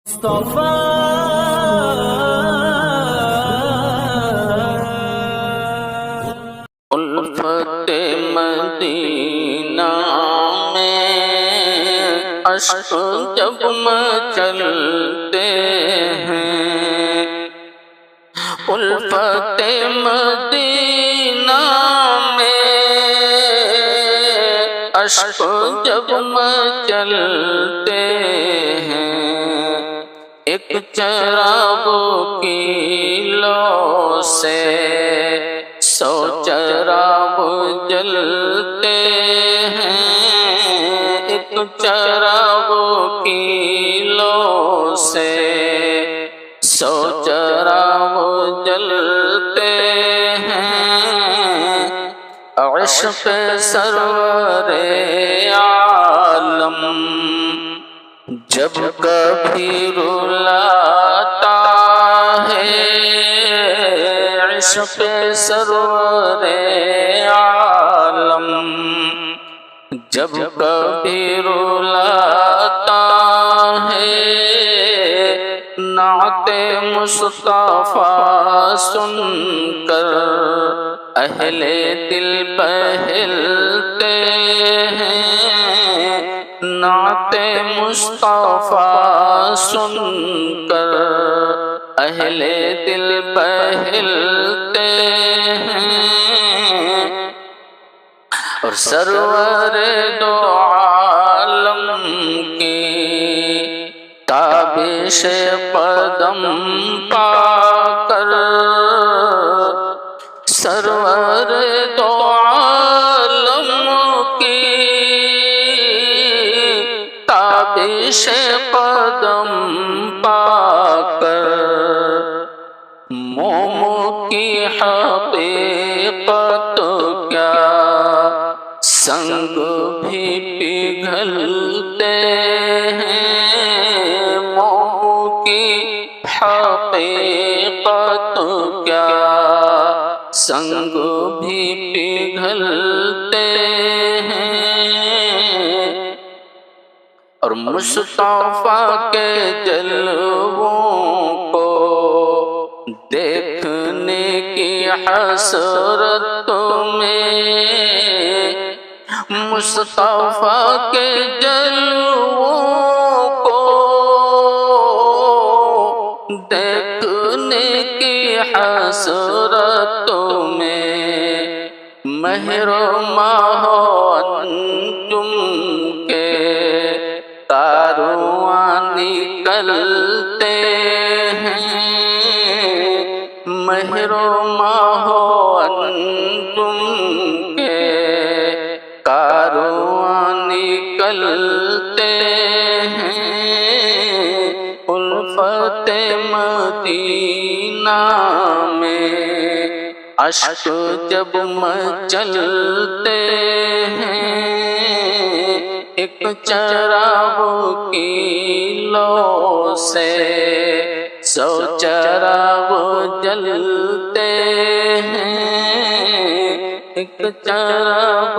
مصطفیٰ الفت مدینہ میں عشق جب مچلتے ہیں، الفت مدینہ میں عشق جب مچلتے ہیں، ایک چراغ کی لو سے 100 چراغ جلتے ہیں، ایک چراغ کی لو سے 100 چراغ جلتے ہیں، عشق سرور عالم جب کبھی رلاتا ہے، عشق سرور عالم جب کبھی رلاتا ہے، نعت مصطفیٰ سن کر اہل دل بہلتے ہیں، نعت مصطفیٰ سن کر اہل دل بہلتے ہیں، اور سرور دو عالم کی تابش قدم پا کر، سرور دو عالم کی تابش قدم پا کر، موم کی حقیقت کیا سنگ بھی پگھلتے ہیں، موم کی حقیقت کیا سنگ بھی پگھلتے ہیں، اور مصطفیٰ کے جلووں کو دیکھنے کی حسرت میں، مصطفیٰ کے جلووں کو دیکھنے کی حسرت میں، مہر و ماہ و انجم کے کارواں نکلتے ہیں، مہر و ماہ و انجم کے کارواں نکلتے ہیں، الفت مدینہ میں عشق جب مچلتے ہیں، ایک چراغ کی لو سے 100 چراغ جلتے ہیں، ایک چراغ